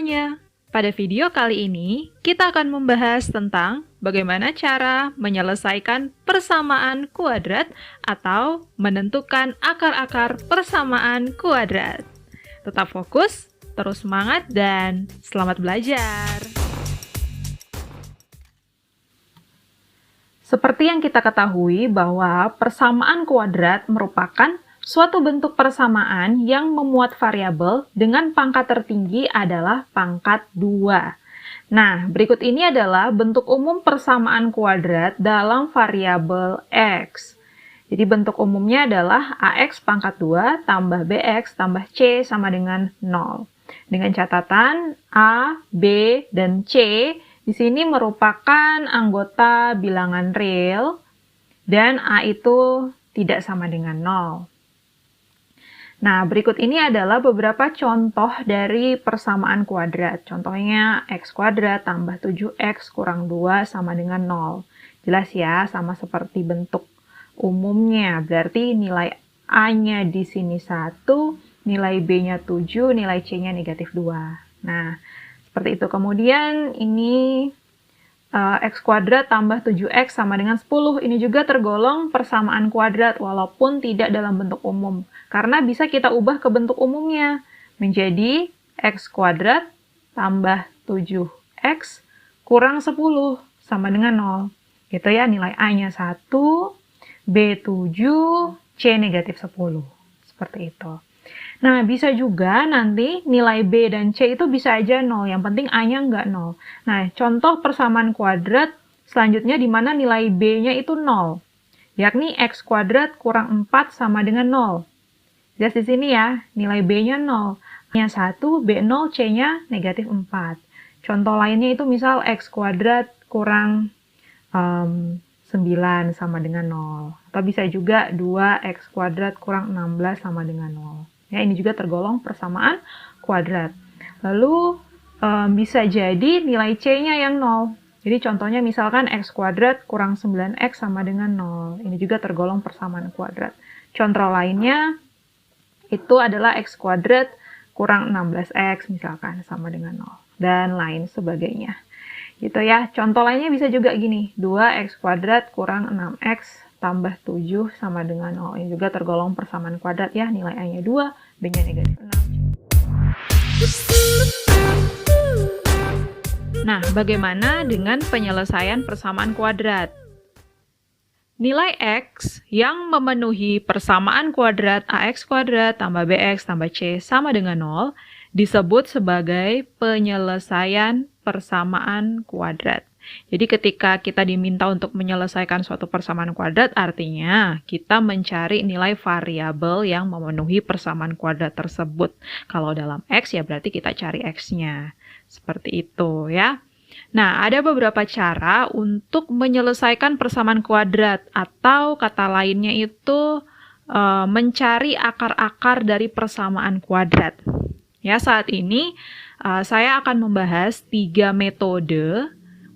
semuanya. Pada video kali ini, kita akan membahas tentang bagaimana cara menyelesaikan persamaan kuadrat atau menentukan akar-akar persamaan kuadrat. Tetap fokus, terus semangat, dan selamat belajar! Seperti yang kita ketahui bahwa persamaan kuadrat merupakan suatu bentuk persamaan yang memuat variabel dengan pangkat tertinggi adalah pangkat 2. Nah, berikut ini adalah bentuk umum persamaan kuadrat dalam variabel x. Jadi bentuk umumnya adalah ax pangkat 2 tambah bx tambah c sama dengan 0. Dengan catatan a, b, dan c di sini merupakan anggota bilangan real dan a itu tidak sama dengan 0. Nah, berikut ini adalah beberapa contoh dari persamaan kuadrat. Contohnya x kuadrat tambah 7x kurang 2 sama dengan 0. Jelas ya, sama seperti bentuk umumnya. Berarti nilai a-nya di sini 1, nilai b-nya 7, nilai c-nya negatif 2. Nah, seperti itu. Kemudian ini x kuadrat tambah 7x sama dengan 10. Ini juga tergolong persamaan kuadrat walaupun tidak dalam bentuk umum. Karena bisa kita ubah ke bentuk umumnya menjadi x kuadrat tambah 7x kurang 10 sama dengan 0. Gitu ya, nilai a-nya 1, b 7, c negatif 10. Seperti itu. Nah, bisa juga nanti nilai b dan c itu bisa aja 0. Yang penting a-nya nggak 0. Nah, contoh persamaan kuadrat selanjutnya di mana nilai b-nya itu 0. Yakni x kuadrat kurang 4 sama dengan 0. Jelas di sini ya, nilai b-nya 0. A-nya 1, b0, c-nya negatif 4. Contoh lainnya itu misal x kuadrat kurang 9 sama dengan 0. Atau bisa juga 2x kuadrat kurang 16 sama dengan 0. Ya, ini juga tergolong persamaan kuadrat. Lalu bisa jadi nilai c-nya yang 0. Jadi contohnya misalkan x kuadrat kurang 9x sama dengan 0. Ini juga tergolong persamaan kuadrat. Contoh lainnya itu adalah x kuadrat kurang 16x misalkan sama dengan 0. Dan lain sebagainya. Gitu ya. Contoh lainnya bisa juga gini. 2x kuadrat kurang 6x tambah 7 sama dengan 0. Ini juga tergolong persamaan kuadrat ya. Nilai a-nya 2, b-nya negatif 6. Nah, bagaimana dengan penyelesaian persamaan kuadrat? Nilai x yang memenuhi persamaan kuadrat ax kuadrat tambah bx tambah c sama dengan 0 disebut sebagai penyelesaian persamaan kuadrat. Jadi ketika kita diminta untuk menyelesaikan suatu persamaan kuadrat, artinya kita mencari nilai variabel yang memenuhi persamaan kuadrat tersebut. Kalau dalam x ya berarti kita cari x-nya. Seperti itu ya. Nah, ada beberapa cara untuk menyelesaikan persamaan kuadrat atau kata lainnya itu mencari akar-akar dari persamaan kuadrat. Ya, saat ini saya akan membahas 3 metode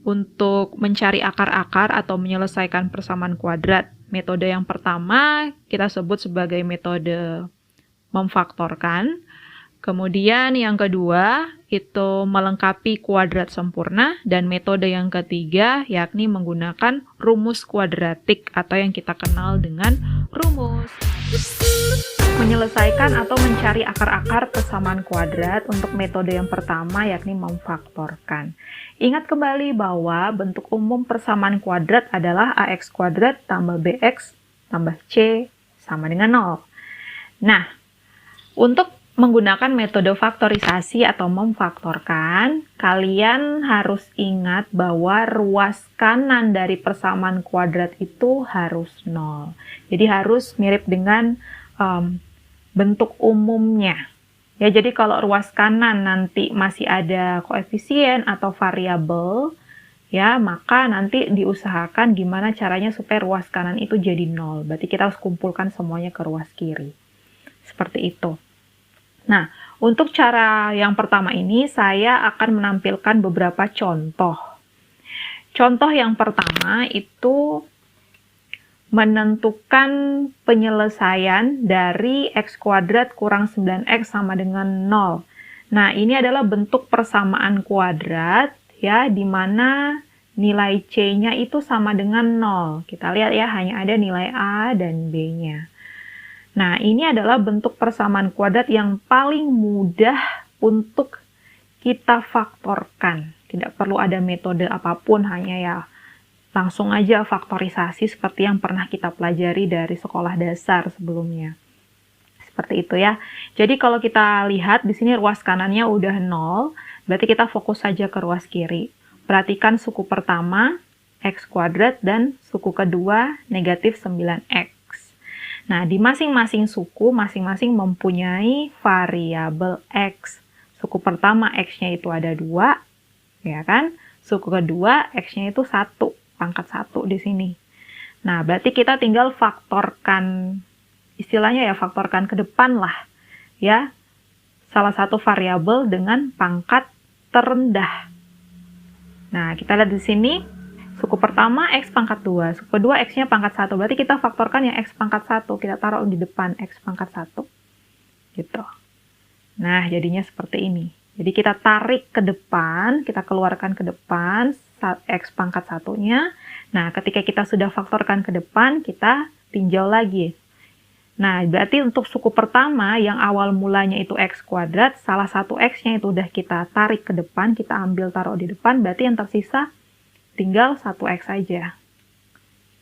untuk mencari akar-akar atau menyelesaikan persamaan kuadrat. Metode yang pertama kita sebut sebagai metode memfaktorkan. Kemudian yang kedua itu melengkapi kuadrat sempurna, dan metode yang ketiga yakni menggunakan rumus kuadratik atau yang kita kenal dengan rumus. Menyelesaikan atau mencari akar-akar persamaan kuadrat untuk metode yang pertama yakni memfaktorkan. Ingat kembali bahwa bentuk umum persamaan kuadrat adalah ax kuadrat tambah bx tambah c sama dengan 0. Nah, untuk menggunakan metode faktorisasi atau memfaktorkan, kalian harus ingat bahwa ruas kanan dari persamaan kuadrat itu harus 0. Jadi harus mirip dengan bentuk umumnya. Ya, jadi kalau ruas kanan nanti masih ada koefisien atau variabel, ya, maka nanti diusahakan gimana caranya supaya ruas kanan itu jadi 0. Berarti kita harus kumpulkan semuanya ke ruas kiri. Seperti itu. Nah, untuk cara yang pertama ini saya akan menampilkan beberapa contoh. Contoh yang pertama itu menentukan penyelesaian dari x kuadrat kurang 9x sama dengan 0. Nah, ini adalah bentuk persamaan kuadrat, ya, di mana nilai C-nya itu sama dengan 0. Kita lihat ya, hanya ada nilai A dan B-nya. Nah, ini adalah bentuk persamaan kuadrat yang paling mudah untuk kita faktorkan. Tidak perlu ada metode apapun, hanya ya langsung aja faktorisasi seperti yang pernah kita pelajari dari sekolah dasar sebelumnya. Seperti itu ya. Jadi kalau kita lihat di sini ruas kanannya udah 0, berarti kita fokus saja ke ruas kiri. Perhatikan suku pertama, X kuadrat, dan suku kedua, negatif 9X. Nah, di masing-masing suku, masing-masing mempunyai variabel X. Suku pertama, X-nya itu ada 2, ya kan? Suku kedua, X-nya itu 1, pangkat 1 di sini. Nah, berarti kita tinggal faktorkan, istilahnya ya faktorkan ke depan lah, ya. Salah satu variabel dengan pangkat terendah. Nah, kita lihat di sini, suku pertama X pangkat 2, suku kedua X-nya pangkat 1. Berarti kita faktorkan yang X pangkat 1, kita taruh di depan X pangkat 1. Gitu. Nah, jadinya seperti ini. Jadi kita tarik ke depan, kita keluarkan ke depan X pangkat 1-nya. Nah, ketika kita sudah faktorkan ke depan, kita tinjau lagi. Nah, berarti untuk suku pertama yang awal mulanya itu X kuadrat, salah satu X-nya itu udah kita tarik ke depan, kita ambil taruh di depan, berarti yang tersisa tinggal 1X saja.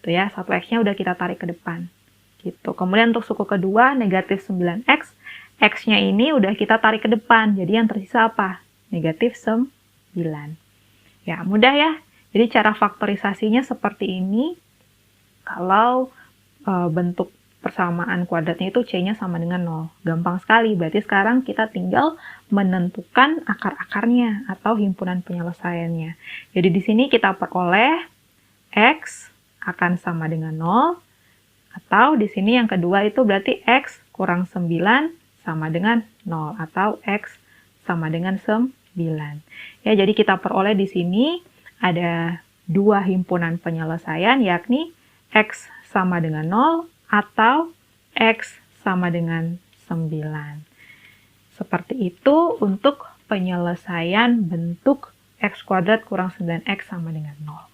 Itu ya, 1X-nya udah kita tarik ke depan. Gitu. Kemudian untuk suku kedua, negatif 9X, X-nya ini udah kita tarik ke depan, jadi yang tersisa apa? Negatif 9. Ya, mudah ya. Jadi cara faktorisasinya seperti ini. Kalau bentuk persamaan kuadratnya itu C-nya sama dengan 0. Gampang sekali, berarti sekarang kita tinggal menentukan akar-akarnya atau himpunan penyelesaiannya. Jadi di sini kita peroleh X akan sama dengan 0, atau di sini yang kedua itu berarti X kurang 9 sama dengan 0, atau X sama dengan 9. Ya, jadi kita peroleh di sini ada dua himpunan penyelesaian, yakni X sama dengan 0 atau X sama dengan 9. Seperti itu untuk penyelesaian bentuk X kuadrat kurang 9X sama dengan 0.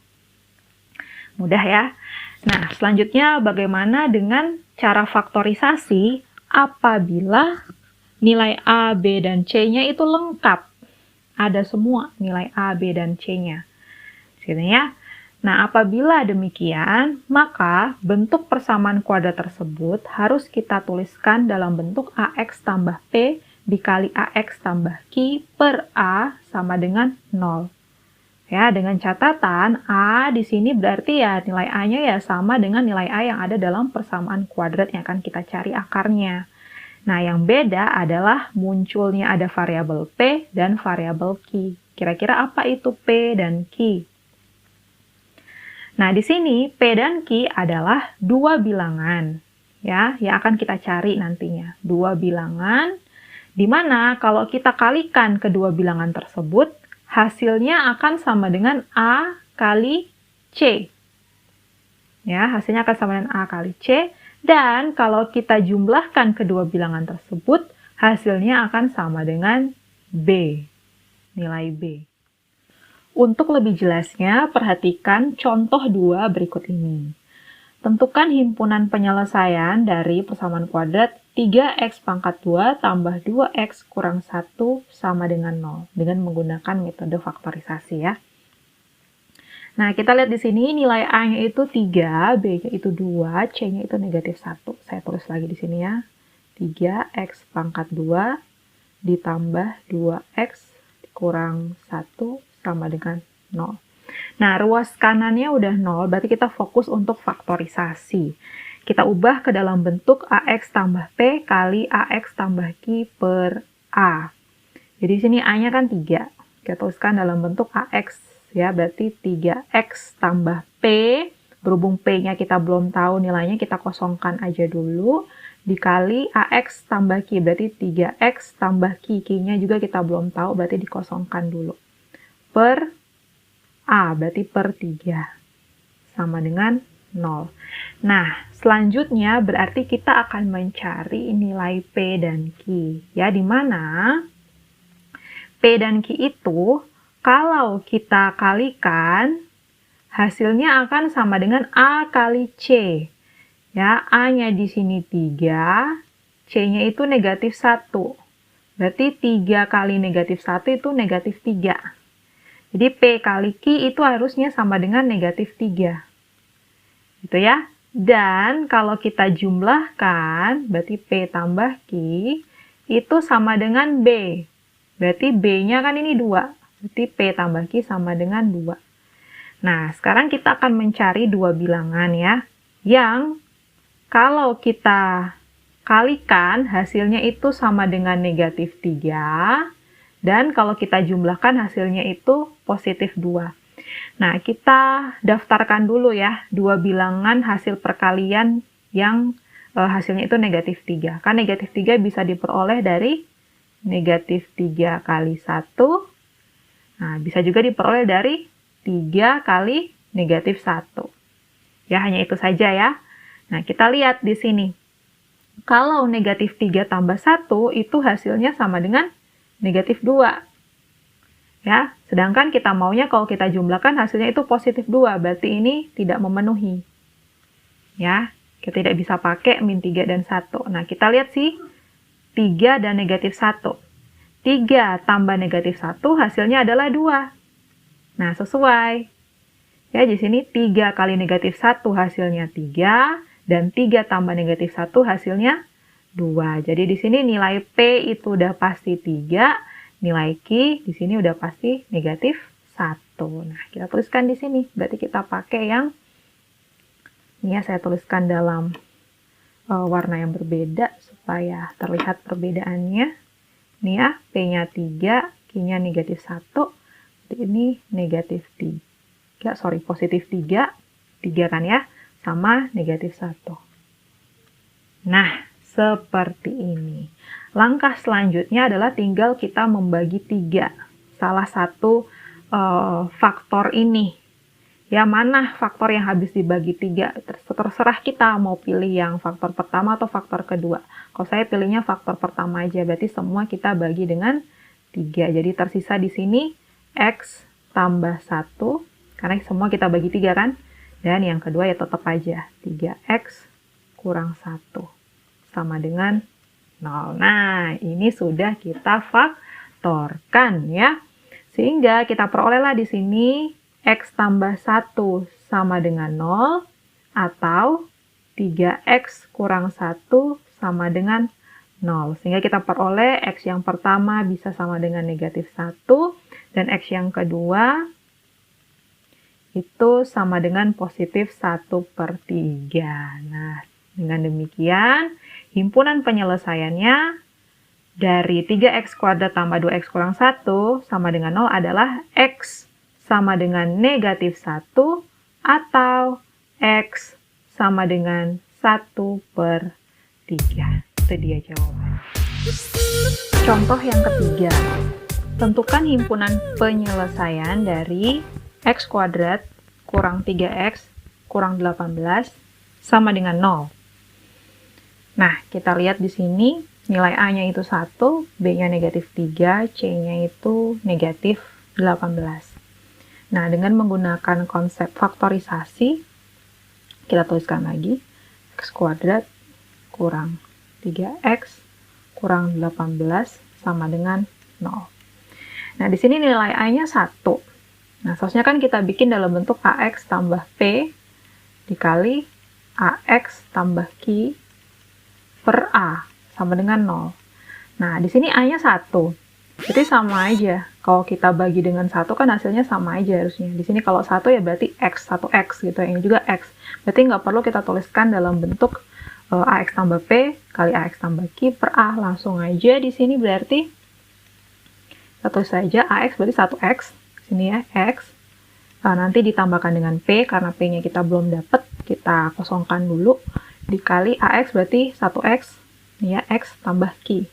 Mudah ya? Nah, selanjutnya bagaimana dengan cara faktorisasi apabila nilai A, B, dan C-nya itu lengkap? Ada semua nilai A, B, dan C-nya. Gitu ya. Nah, apabila demikian, maka bentuk persamaan kuadrat tersebut harus kita tuliskan dalam bentuk AX tambah P dikali AX tambah Q per A sama dengan 0. Ya, dengan catatan A di sini berarti ya nilai A-nya ya sama dengan nilai A yang ada dalam persamaan kuadrat yang akan kita cari akarnya. Nah, yang beda adalah munculnya ada variabel P dan variabel Q. Kira-kira apa itu P dan Q? Nah, di sini P dan Q adalah dua bilangan, ya, yang akan kita cari nantinya. Dua bilangan, di mana kalau kita kalikan kedua bilangan tersebut, hasilnya akan sama dengan A kali C. Ya, hasilnya akan sama dengan A kali C. Dan kalau kita jumlahkan kedua bilangan tersebut, hasilnya akan sama dengan B, nilai B. Untuk lebih jelasnya, perhatikan contoh 2 berikut ini. Tentukan himpunan penyelesaian dari persamaan kuadrat 3x pangkat 2 tambah 2x kurang 1 sama dengan 0, dengan menggunakan metode faktorisasi ya. Nah, kita lihat di sini nilai A-nya itu 3, B-nya itu 2, C-nya itu negatif 1. Saya tulis lagi di sini ya. 3x pangkat 2 ditambah 2x kurang 1 sama dengan 0. Nah, ruas kanannya udah 0, berarti kita fokus untuk faktorisasi. Kita ubah ke dalam bentuk AX tambah P kali AX tambah Q per A. Jadi sini A-nya kan 3. Kita tuliskan dalam bentuk AX, ya, berarti 3X tambah P. Berhubung P-nya kita belum tahu nilainya, kita kosongkan aja dulu. Dikali AX tambah Q, berarti 3X tambah Q. Q-nya juga kita belum tahu, berarti dikosongkan dulu. Per A, berarti per 3. Sama dengan 0. Nah, selanjutnya berarti kita akan mencari nilai P dan Q. Ya, di mana P dan Q itu kalau kita kalikan, hasilnya akan sama dengan A kali C. Ya, A-nya di sini 3, C-nya itu negatif 1. Berarti 3 kali negatif 1 itu negatif 3. Jadi P kali Q itu harusnya sama dengan negatif 3. Gitu ya. Dan kalau kita jumlahkan, berarti P tambah Q itu sama dengan B. Berarti B-nya kan ini 2. Berarti P tambah Q sama dengan 2. Nah, sekarang kita akan mencari dua bilangan ya. Yang kalau kita kalikan, hasilnya itu sama dengan negatif 3. Dan kalau kita jumlahkan, hasilnya itu positif 2. Nah, kita daftarkan dulu ya, dua bilangan hasil perkalian yang hasilnya itu negatif 3. Kan negatif 3 bisa diperoleh dari negatif 3 kali 1. Nah, bisa juga diperoleh dari 3 kali negatif 1. Ya, hanya itu saja ya. Nah, kita lihat di sini. Kalau negatif 3 tambah 1, itu hasilnya sama dengan negatif 2. Ya, sedangkan kita maunya kalau kita jumlahkan hasilnya itu positif 2, berarti ini tidak memenuhi. Ya, kita tidak bisa pakai min 3 dan 1. Nah, kita lihat sih. 3 dan negatif 1. 3 tambah negatif 1 hasilnya adalah 2. Nah, sesuai. Ya, di sini 3 kali negatif 1 hasilnya 3, dan 3 tambah negatif 1 hasilnya 2. Jadi di sini nilai P itu udah pasti 3, nilai Q di sini udah pasti negatif 1. Nah, kita tuliskan di sini. Berarti kita pakai yang, ini ya saya tuliskan dalam warna yang berbeda supaya terlihat perbedaannya. Ini ya, P-nya 3, Q-nya negatif 1. Jadi ini negatif 3, positif 3 kan ya, sama negatif 1. Nah, seperti ini. Langkah selanjutnya adalah tinggal kita membagi 3. Salah satu faktor ini. Ya, mana faktor yang habis dibagi 3? Terserah kita mau pilih yang faktor pertama atau faktor kedua. Kalau saya pilihnya faktor pertama aja, berarti semua kita bagi dengan 3. Jadi tersisa di sini X tambah 1, karena semua kita bagi 3 kan? Dan yang kedua ya tetap aja, 3X kurang 1 sama dengan 0. Nah, ini sudah kita faktorkan ya. Sehingga kita perolehlah di sini X tambah 1 sama dengan 0, atau 3X kurang 1 sama dengan 0. Sehingga kita peroleh X yang pertama bisa sama dengan negatif 1, dan X yang kedua itu sama dengan positif 1/3. Nah, dengan demikian, himpunan penyelesaiannya dari 3X kuadrat tambah 2X kurang 1 sama dengan 0 adalah X sama dengan negatif 1 atau X sama dengan 1/3. Itu dia jawaban. Contoh yang ketiga. Tentukan himpunan penyelesaian dari X kuadrat kurang 3X kurang 18 sama dengan 0. Nah, kita lihat di sini nilai A-nya itu 1, B-nya negatif 3, C-nya itu negatif 18. Nah, dengan menggunakan konsep faktorisasi, kita tuliskan lagi, X kuadrat kurang 3X kurang 18 sama dengan 0. Nah, di sini nilai A-nya 1. Nah, seharusnya kan kita bikin dalam bentuk AX tambah P dikali AX tambah Q per A sama dengan 0. Nah, di sini A-nya 1. Jadi sama aja. Kalau kita bagi dengan 1 kan hasilnya sama aja harusnya. Di sini kalau 1 ya berarti X, 1X gitu. Ini juga X. Berarti nggak perlu kita tuliskan dalam bentuk AX tambah P kali AX tambah Q per A. Langsung aja di sini berarti kita tulis saja AX berarti 1X. Sini ya, X. Nanti ditambahkan dengan P, karena P-nya kita belum dapat. Kita kosongkan dulu. Dikali AX berarti 1X. Ini ya, X tambah Q.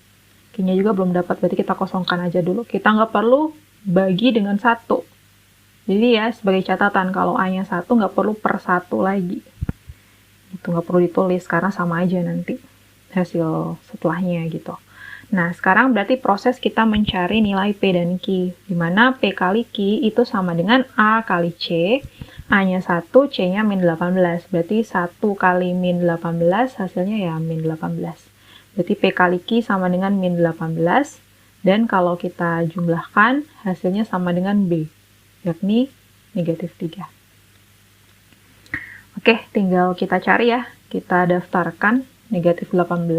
Q-nya juga belum dapat, berarti kita kosongkan aja dulu. Kita nggak perlu bagi dengan 1. Jadi ya, sebagai catatan, kalau A-nya 1 nggak perlu per 1 lagi. Itu nggak perlu ditulis, karena sama aja nanti hasil setelahnya gitu. Nah, sekarang berarti proses kita mencari nilai P dan Q, di mana P kali Q itu sama dengan A kali C, A-nya 1, C-nya min 18. Berarti 1 kali min 18, hasilnya ya min 18. Berarti P kali Q sama dengan min 18, dan kalau kita jumlahkan, hasilnya sama dengan B, yakni negatif 3. Oke, tinggal kita cari ya. Kita daftarkan negatif 18.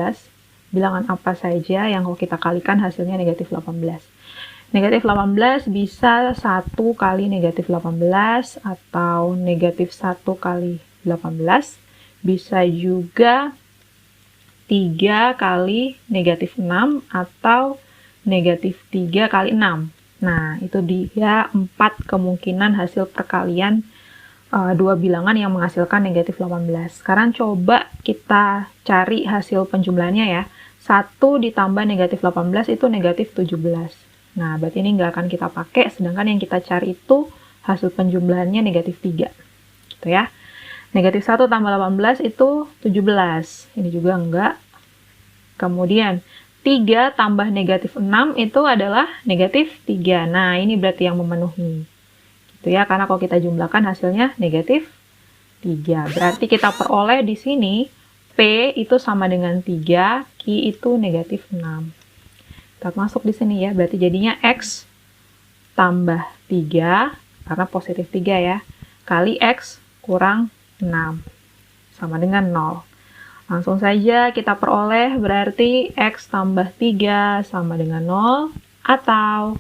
Bilangan apa saja yang kalau kita kalikan hasilnya negatif 18. Negatif 18 bisa 1 kali negatif 18 atau negatif 1 kali 18. Bisa juga 3 kali negatif 6 atau negatif 3 kali 6. Nah, itu dia 4 kemungkinan hasil perkalian dua bilangan yang menghasilkan negatif 18. Sekarang coba kita cari hasil penjumlahannya ya. 1 ditambah negatif 18 itu negatif 17. Nah, berarti ini nggak akan kita pakai, sedangkan yang kita cari itu hasil penjumlahannya negatif 3. Gitu ya. Negatif 1 tambah 18 itu 17. Ini juga enggak. Kemudian, 3 tambah negatif 6 itu adalah negatif 3. Nah, ini berarti yang memenuhi. Gitu ya, karena kalau kita jumlahkan hasilnya negatif 3. Berarti kita peroleh di sini P itu sama dengan 3, Q itu negatif 6. Kita masuk di sini ya, berarti jadinya X tambah 3, karena positif 3 ya, kali X kurang 6, sama dengan 0. Langsung saja kita peroleh, berarti X tambah 3 sama dengan 0, atau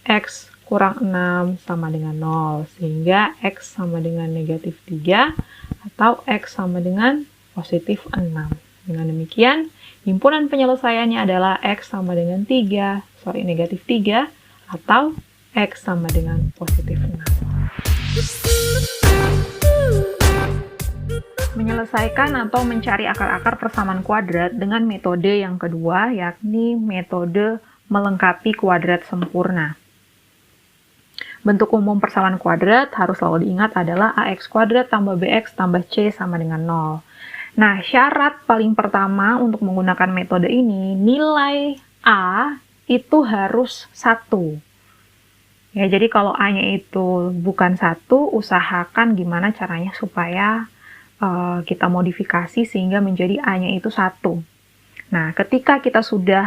X kurang 6 sama dengan 0, sehingga X sama dengan negatif 3 atau X sama dengan positif 6. Dengan demikian, himpunan penyelesaiannya adalah X sama dengan negatif 3 atau X sama dengan positif 6. Menyelesaikan atau mencari akar-akar persamaan kuadrat dengan metode yang kedua, yakni metode melengkapi kuadrat sempurna. Bentuk umum persamaan kuadrat harus selalu diingat adalah AX kuadrat tambah BX tambah C sama dengan 0. Nah, syarat paling pertama untuk menggunakan metode ini, nilai A itu harus 1. Ya, jadi kalau A-nya itu bukan 1, usahakan gimana caranya supaya kita modifikasi sehingga menjadi A-nya itu 1. Nah, ketika kita sudah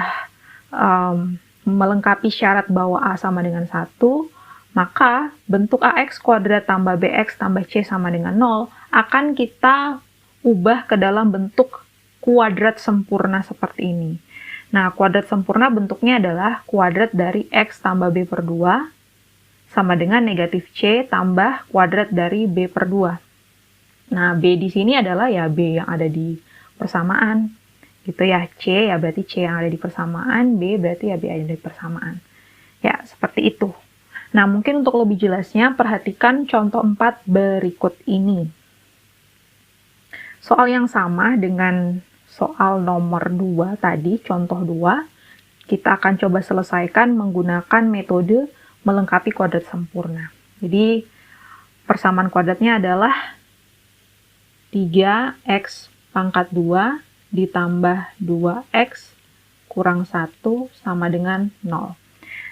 melengkapi syarat bahwa A sama dengan 1, maka bentuk AX kuadrat tambah BX tambah C sama dengan 0 akan kita ubah ke dalam bentuk kuadrat sempurna seperti ini. Nah, kuadrat sempurna bentuknya adalah kuadrat dari X tambah B per 2 sama dengan negatif C tambah kuadrat dari B per 2. Nah, B di sini adalah ya B yang ada di persamaan. Gitu ya, C ya berarti C yang ada di persamaan, B berarti ya B yang ada di persamaan. Ya, seperti itu. Nah, mungkin untuk lebih jelasnya, perhatikan contoh 4 berikut ini. Soal yang sama dengan soal nomor 2 tadi, contoh 2, kita akan coba selesaikan menggunakan metode melengkapi kuadrat sempurna. Jadi, persamaan kuadratnya adalah 3x pangkat 2 ditambah 2x kurang 1 sama dengan 0.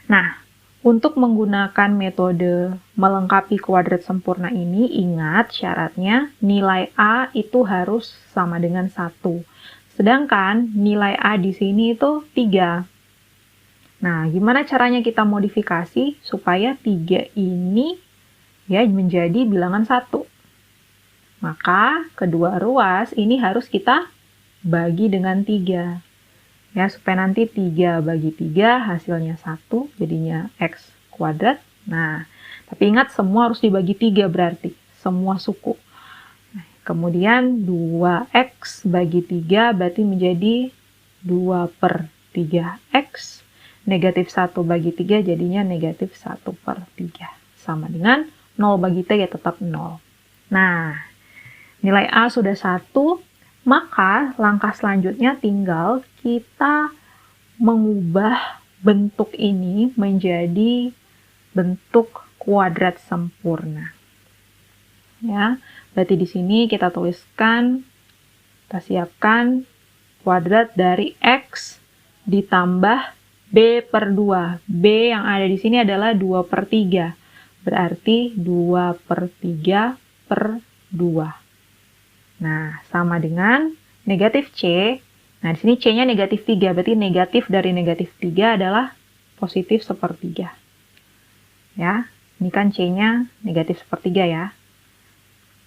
Nah, untuk menggunakan metode melengkapi kuadrat sempurna ini, ingat syaratnya nilai A itu harus sama dengan 1. Sedangkan nilai A di sini itu 3. Nah, gimana caranya kita modifikasi supaya 3 ini ya menjadi bilangan 1? Maka kedua ruas ini harus kita bagi dengan 3. Ya, supaya nanti 3 bagi 3 hasilnya 1, jadinya X kuadrat. Nah, tapi ingat semua harus dibagi 3 berarti, semua suku. Nah, kemudian 2X bagi 3 berarti menjadi 2 per 3X. Negatif 1 bagi 3 jadinya negatif 1 per 3. Sama dengan 0 bagi 3 tetap 0. Nah, nilai A sudah 1. Maka langkah selanjutnya tinggal kita mengubah bentuk ini menjadi bentuk kuadrat sempurna. Ya, berarti di sini kita tuliskan, kita siapkan kuadrat dari X ditambah B per 2. B yang ada di sini adalah 2 per 3. Berarti 2 per 3 per 2. Nah, sama dengan negatif C. Nah, di sini C-nya negatif 3. Berarti negatif dari negatif 3 adalah positif sepertiga. Ya, ini kan C-nya negatif sepertiga ya.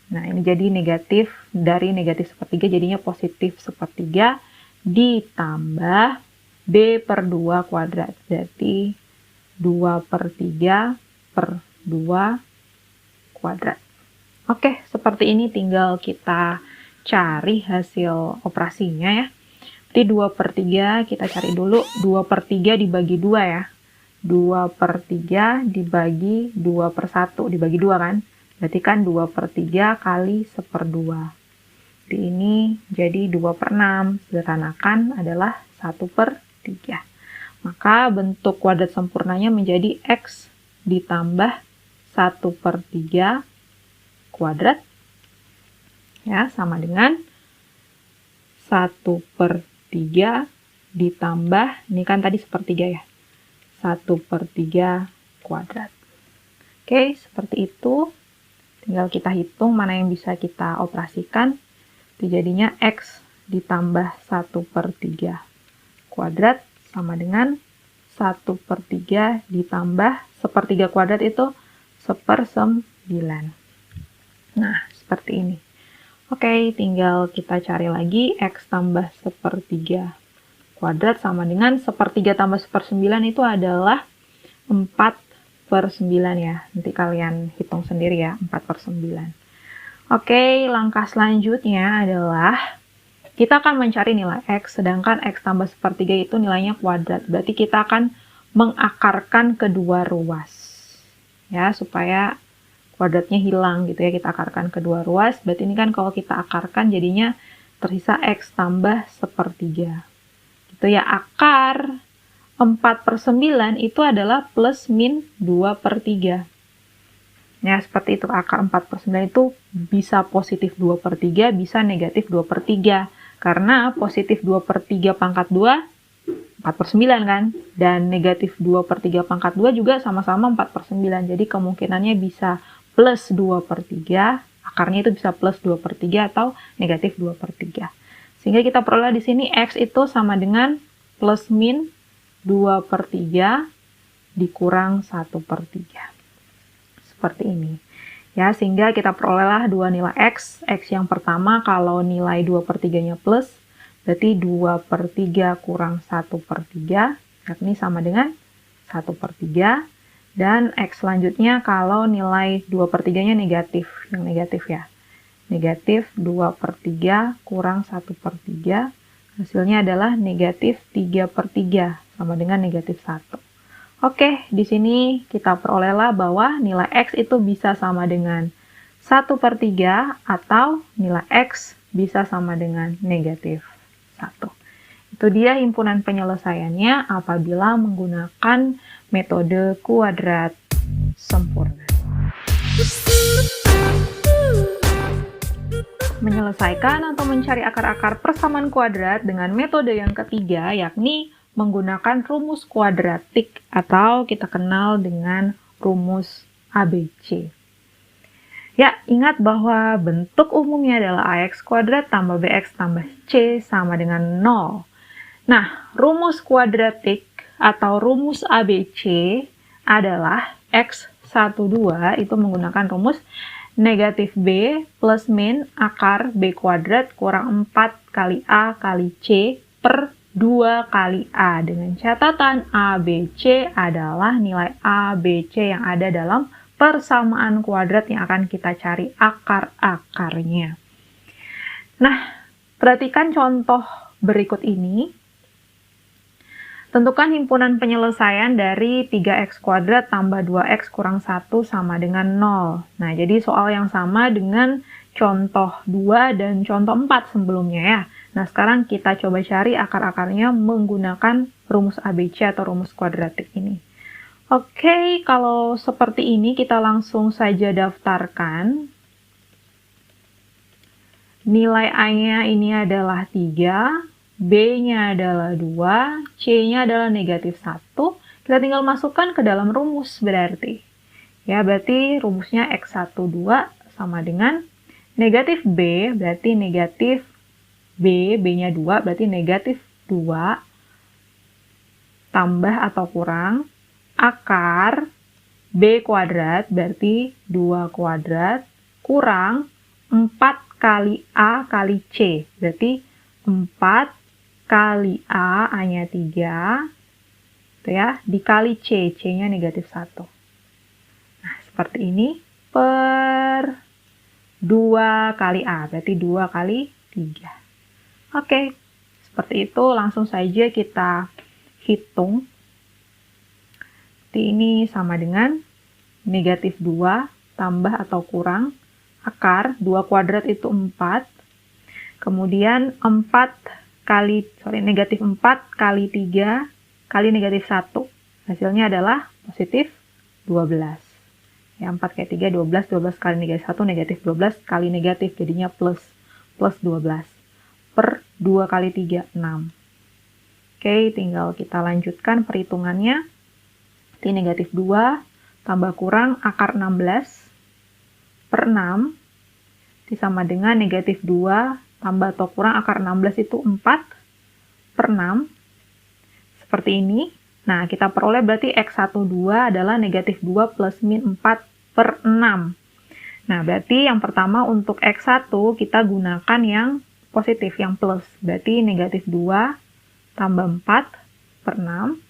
Nah, ini jadi negatif dari negatif sepertiga, jadinya positif sepertiga ditambah B per 2 kuadrat. Berarti 2 per 3 per 2 kuadrat. Oke, seperti ini tinggal kita cari hasil operasinya ya. Berarti 2 per 3 kita cari dulu. 2 per 3 dibagi 2 ya. 2 per 3 dibagi 2 per 1. Dibagi 2 kan? Berarti kan 2 per 3 kali 1/2. Di ini jadi 2 per 6. Sederhanakan adalah 1 per 3. Maka bentuk kuadrat sempurnanya menjadi X ditambah 1 per 3 kuadrat. Ya, sama dengan 1 per 3 ditambah, ini kan tadi sepertiga ya, 1 per 3 kuadrat. Oke, seperti itu. Tinggal kita hitung mana yang bisa kita operasikan. Itu jadinya X ditambah 1 per 3 kuadrat sama dengan 1 per 3 ditambah 1/3 kuadrat itu 1/9. Nah, seperti ini. Oke, tinggal kita cari lagi X tambah 1/3 kuadrat sama dengan 1/3 tambah 1/9 itu adalah 4/9 ya. Nanti kalian hitung sendiri ya, 4/9. Oke, langkah selanjutnya adalah kita akan mencari nilai X, sedangkan X tambah 1/3 itu nilainya kuadrat. Berarti kita akan mengakarkan kedua ruas. Ya, supaya kuadratnya hilang gitu ya, kita akarkan kedua ruas. Berarti ini kan kalau kita akarkan jadinya tersisa X tambah 1/3. Gitu ya, akar 4/9 itu adalah plus min 2 per 3. Ya, seperti itu. Akar 4/9 itu bisa positif 2 per 3, bisa negatif 2 per 3. Karena positif 2 per 3 pangkat 2, 4/9 kan? Dan negatif 2 per 3 pangkat 2 juga sama-sama 4/9. Jadi kemungkinannya bisa plus 2 per 3, akarnya itu bisa plus 2 per 3 atau negatif 2 per 3. Sehingga kita peroleh di sini X itu sama dengan plus min 2 per 3 dikurang 1 per 3. Seperti ini. Ya, sehingga kita perolehlah dua nilai X. X yang pertama kalau nilai 2 per 3-nya plus, berarti 2 per 3 kurang 1 per 3, yakni sama dengan 1 per 3. Dan X selanjutnya kalau nilai 2 per 3-nya negatif, yang negatif ya. Negatif 2 per 3 kurang 1 per 3, hasilnya adalah negatif 3 per 3, sama dengan negatif 1. Oke, di sini kita perolehlah bahwa nilai X itu bisa sama dengan 1 per 3 atau nilai X bisa sama dengan negatif 1. Itu dia himpunan penyelesaiannya apabila menggunakan metode kuadrat sempurna. Menyelesaikan atau mencari akar-akar persamaan kuadrat dengan metode yang ketiga, yakni menggunakan rumus kuadratik atau kita kenal dengan rumus ABC. Ya, ingat bahwa bentuk umumnya adalah AX kuadrat tambah BX tambah C sama dengan 0. Nah, rumus kuadratik atau rumus ABC adalah X12 itu menggunakan rumus negatif B plus min akar B kuadrat kurang 4 kali A kali C per 2 kali A. Dengan catatan ABC adalah nilai ABC yang ada dalam persamaan kuadrat yang akan kita cari akar-akarnya. Nah, perhatikan contoh berikut ini. Tentukan himpunan penyelesaian dari 3x kuadrat tambah 2x kurang 1 sama dengan 0. Nah, jadi soal yang sama dengan contoh 2 dan contoh 4 sebelumnya ya. Nah, sekarang kita coba cari akar-akarnya menggunakan rumus ABC atau rumus kuadratik ini. Oke, kalau seperti ini kita langsung saja daftarkan. Nilai A-nya ini adalah 3. B-nya adalah 2, C-nya adalah negatif 1. Kita tinggal masukkan ke dalam rumus berarti. Ya, berarti rumusnya X12 sama dengan negatif B, berarti negatif B, B-nya 2, berarti negatif 2 tambah atau kurang akar B kuadrat, berarti 2 kuadrat, kurang 4 kali A kali C, berarti 4 kali A, A-nya 3, itu ya, dikali C, C-nya negatif 1. Nah, seperti ini, per 2 kali A, berarti 2 kali 3. Oke, seperti itu, langsung saja kita hitung. Ini sama dengan negatif 2 tambah atau kurang akar 2 kuadrat itu 4. Kemudian negatif 4 kali 3 kali negatif 1. Hasilnya adalah positif 12. Ya, 4 kali 3, 12. 12 kali negatif 1, negatif 12 kali negatif. Jadinya plus 12. Per 2 kali 3, 6. Oke, tinggal kita lanjutkan perhitungannya. Berarti negatif 2 tambah kurang akar 16 per 6 sama dengan negatif 2 tambah atau kurang akar 16 itu 4 per 6. Seperti ini. Nah, kita peroleh berarti X12 adalah negatif 2 plus min 4 per 6. Nah, berarti yang pertama untuk X1 kita gunakan yang positif, yang plus. Berarti negatif 2 tambah 4 per 6.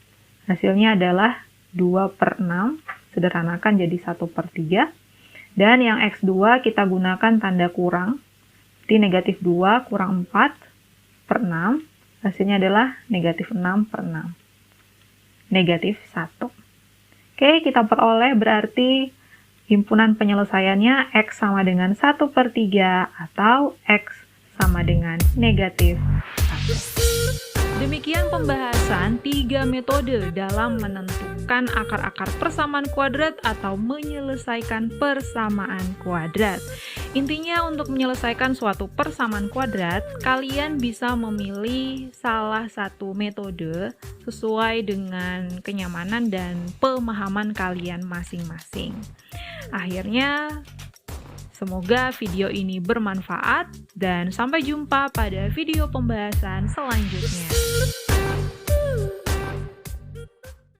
Hasilnya adalah 2 per 6, sederhanakan jadi 1 per 3. Dan yang X2 kita gunakan tanda kurang, jadi negatif 2 kurang 4 per 6, hasilnya adalah negatif 6 per 6. Negatif 1. Oke, kita peroleh berarti himpunan penyelesaiannya X sama dengan 1 per 3 atau X sama dengan negatif 1. Demikian pembahasan 3 metode dalam menentukan akar-akar persamaan kuadrat atau menyelesaikan persamaan kuadrat. Intinya untuk menyelesaikan suatu persamaan kuadrat, kalian bisa memilih salah satu metode sesuai dengan kenyamanan dan pemahaman kalian masing-masing. Akhirnya, semoga video ini bermanfaat dan sampai jumpa pada video pembahasan selanjutnya.